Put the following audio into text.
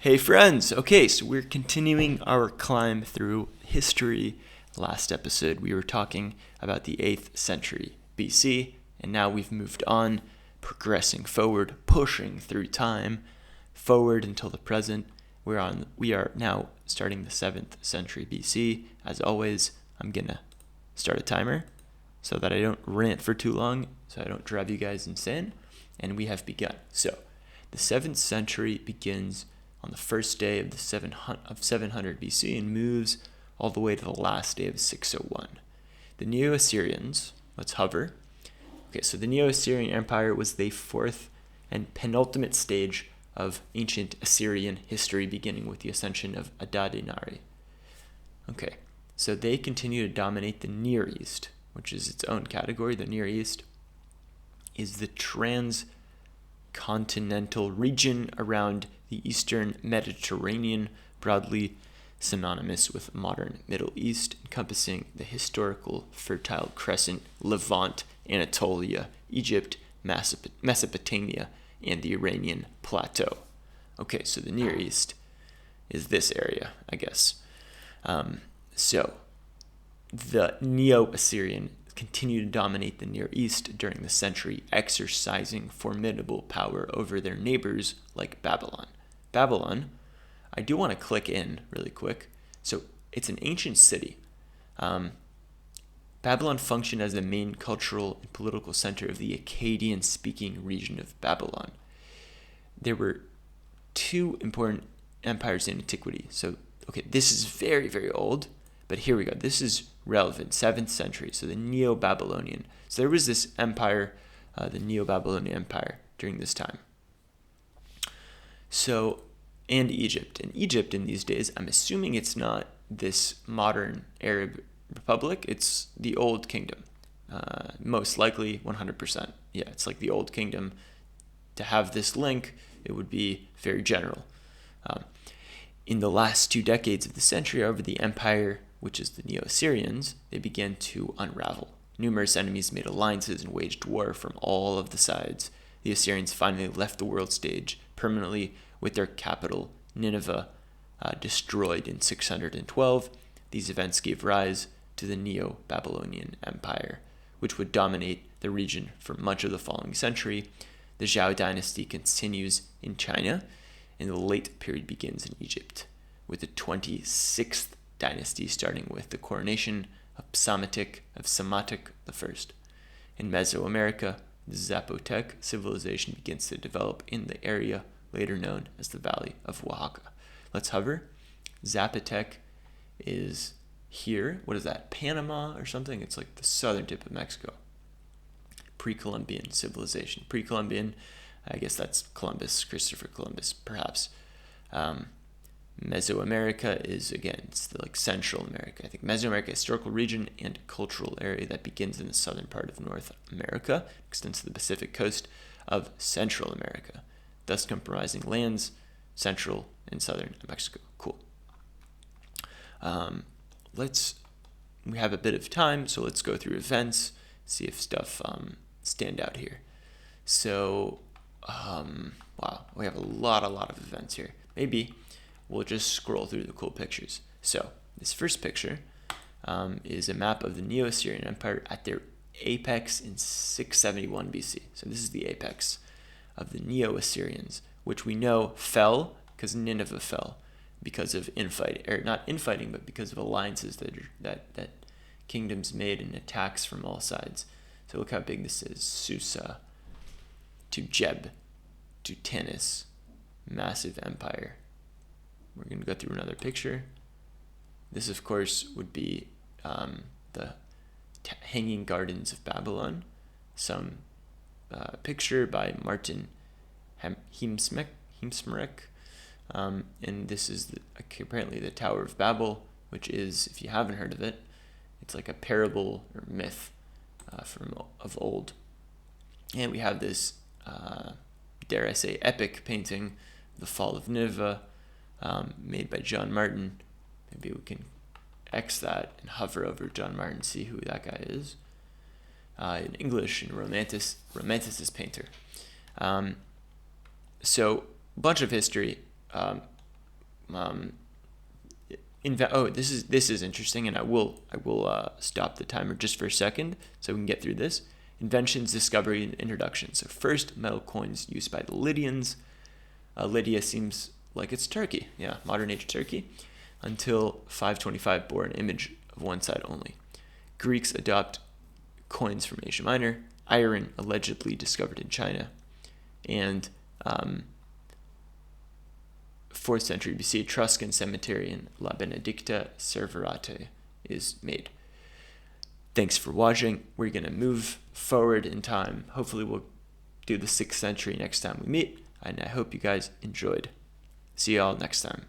Hey friends! Okay, so we're continuing our climb through history. Last episode we were talking about the 8th century BC, and now we've moved on, progressing forward, pushing through time, forward until the present. We are now starting the 7th century BC. As always, I'm gonna start a timer so that I don't rant for too long, so I don't drive you guys insane, and we have begun. So, the 7th century begins on the first day of 700 BC and moves all the way to the last day of 601. The Neo-Assyrians, let's hover. Okay, so the Neo-Assyrian Empire was the fourth and penultimate stage of ancient Assyrian history, beginning with the ascension of Adad-nirari. Okay, so they continue to dominate the Near East, which is its own category. The Near East is the transcontinental region around the Eastern Mediterranean, broadly synonymous with modern Middle East, encompassing the historical Fertile Crescent, Levant, Anatolia, Egypt, Mesopotamia, and the Iranian Plateau. Okay, so the Near East is this area, I guess. So the Neo-Assyrian continued to dominate the Near East during the century, exercising formidable power over their neighbors like Babylon. Babylon, I do want to click in really quick. So it's an ancient city. Babylon functioned as the main cultural and political center of the Akkadian-speaking region of Babylon. There were two important empires in antiquity. So, okay, this is very, very old, but here we go. This is relevant, 7th century, so the Neo-Babylonian. So there was this empire, the Neo-Babylonian Empire, during this time. So, and Egypt. And Egypt in these days, I'm assuming it's not this modern Arab republic, it's the Old Kingdom. Most likely 100%. Yeah, it's like the Old Kingdom. To have this link, it would be very general. In the last 2 decades of the century, however, the empire, which is the Neo-Assyrians, they began to unravel. Numerous enemies made alliances and waged war from all of the sides. The Assyrians finally left the world stage permanently, with their capital, Nineveh, destroyed in 612. These events gave rise to the Neo-Babylonian Empire, which would dominate the region for much of the following century. The Zhou dynasty continues in China, and the late period begins in Egypt, with the 26th dynasty starting with the coronation of Psamtik I. In Mesoamerica, the Zapotec civilization begins to develop in the area later known as the Valley of Oaxaca. Let's hover. Zapotec is here. What is that? Panama or something? It's like the southern tip of Mexico. Pre-Columbian civilization. Pre-Columbian, I guess that's Columbus, Christopher Columbus, perhaps. Mesoamerica is, again, it's like Central America. I think Mesoamerica, historical region and cultural area that begins in the southern part of North America, extends to the Pacific coast of Central America, thus comprising lands central and southern Mexico. Cool. We have a bit of time, so let's go through events, see if stuff stand out here. So, wow, we have a lot of events here. Maybe we'll just scroll through the cool pictures. So, this first picture is a map of the Neo-Assyrian Empire at their apex in 671 BC. So this is the apex of the Neo-Assyrians, which we know fell because Nineveh fell because of infighting, or not infighting, but because of alliances that kingdoms made and attacks from all sides. So look how big this is. Susa to Jeb to Tanis. Massive empire. We're going to go through another picture. This, of course, would be the Hanging Gardens of Babylon. Some picture by Martin Heemskerk. And this is apparently the Tower of Babel, which is, if you haven't heard of it, it's like a parable or myth of old. And we have this, dare I say, epic painting, The Fall of Nineveh, made by John Martin. Maybe we can X that and hover over John Martin, see who that guy is. An English and romanticist painter. So, bunch of history. This is interesting, and I will stop the timer just for a second so we can get through this. Inventions, discovery, and introduction. So first, metal coins used by the Lydians. Lydia seems like it's Turkey, yeah, modern age Turkey. Until 525 bore an image of one side only. Greeks adopt coins from Asia Minor. Iron allegedly discovered in China, and 4th century BC, Etruscan cemetery in La Benedicta Serverate is made. Thanks for watching. We're going to move forward in time. Hopefully we'll do the 6th century next time we meet, and I hope you guys enjoyed. See y'all next time.